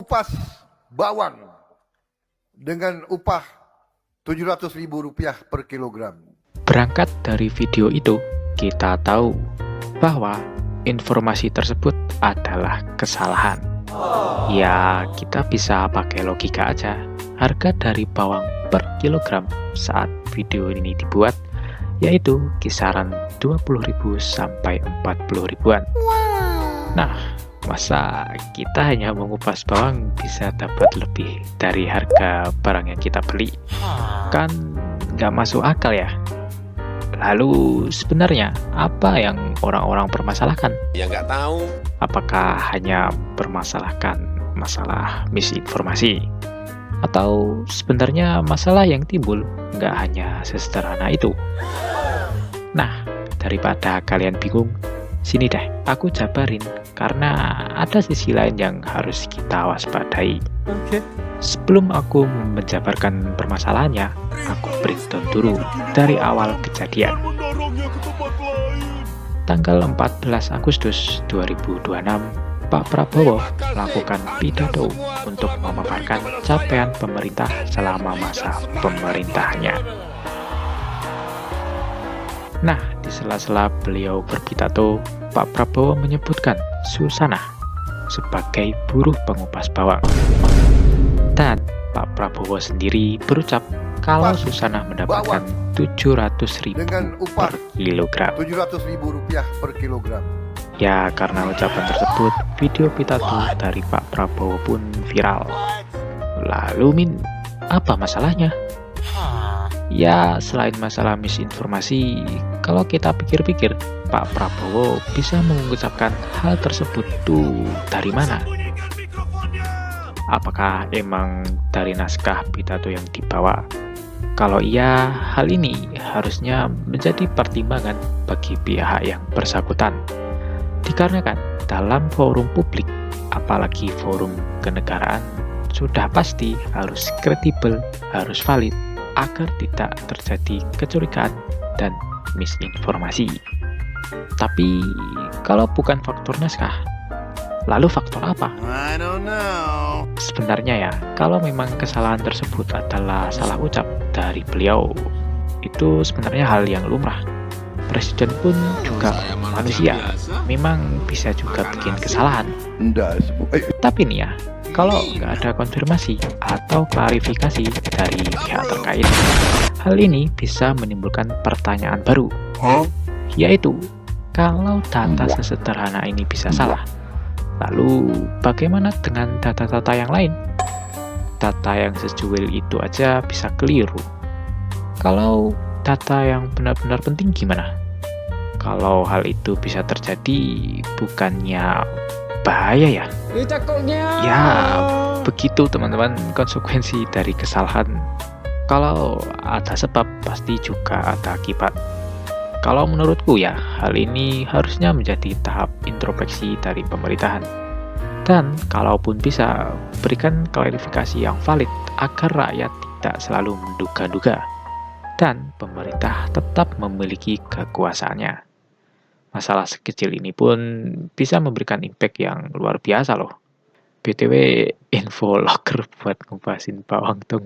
mengupas bawang dengan upah Rp700.000 per kilogram. Berangkat dari video itu, kita tahu bahwa informasi tersebut adalah kesalahan. Ya, kita bisa pakai logika aja. Harga dari bawang per kilogram saat video ini dibuat yaitu kisaran 20.000 sampai 40 ribuan. Nah, masa kita hanya mengupas bawang bisa dapat lebih dari harga barang yang kita beli? Kan nggak masuk akal ya. Lalu sebenarnya apa yang orang-orang permasalahkan? Ya nggak tahu. Apakah hanya permasalahkan masalah misinformasi? Atau sebenarnya masalah yang timbul nggak hanya sesederhana itu? Nah, daripada kalian bingung, sini deh aku jabarin karena ada sisi lain yang harus kita waspadai. Sebelum aku menjabarkan permasalahannya, aku breakdown dulu dari awal kejadian. Tanggal 14 Agustus 2026, Pak Prabowo melakukan pidato untuk memaparkan capaian pemerintah selama masa pemerintahannya. Nah, di sela-sela beliau berpidato, Pak Prabowo menyebutkan Susanah sebagai buruh pengupas bawang. Dan Pak Prabowo sendiri berucap kalau Susanah mendapatkan 700.000 per kilogram. Rp700.000 per kilogram. Ya, karena ucapan tersebut, video pidato dari Pak Prabowo pun viral. Lalu Min, apa masalahnya? Ya, selain masalah misinformasi, kalau kita pikir-pikir, Pak Prabowo bisa mengucapkan hal tersebut tuh dari mana? Apakah emang dari naskah pidato yang dibawa? Kalau iya, hal ini harusnya menjadi pertimbangan bagi pihak yang bersangkutan. Dikarenakan dalam forum publik, apalagi forum kenegaraan, sudah pasti harus kredibel, harus valid, agar tidak terjadi kecurigaan dan misinformasi. Tapi kalau bukan faktor naskah, lalu faktor apa? I don't know. Sebenarnya ya, kalau memang kesalahan tersebut adalah salah ucap dari beliau, itu sebenarnya hal yang lumrah. Presiden pun juga manusia, memang bisa juga bikin kesalahan. Tapi nih ya, kalau nggak ada konfirmasi atau klarifikasi dari pihak terkait, hal ini bisa menimbulkan pertanyaan baru, yaitu kalau data sesederhana ini bisa salah, lalu bagaimana dengan data-data yang lain? Data yang secuil itu aja bisa keliru. Kalau data yang benar-benar penting gimana? Kalau hal itu bisa terjadi, bukannya bahaya ya? Ya, begitu teman-teman konsekuensi dari kesalahan. Kalau ada sebab, pasti juga ada akibat. Kalau menurutku ya, hal ini harusnya menjadi tahap introspeksi dari pemerintahan. Dan kalaupun bisa, berikan klarifikasi yang valid agar rakyat tidak selalu menduga-duga. Dan pemerintah tetap memiliki kekuasaannya. Masalah sekecil ini pun bisa memberikan impact yang luar biasa loh. BTW, info loker buat ngupasin bawang dong.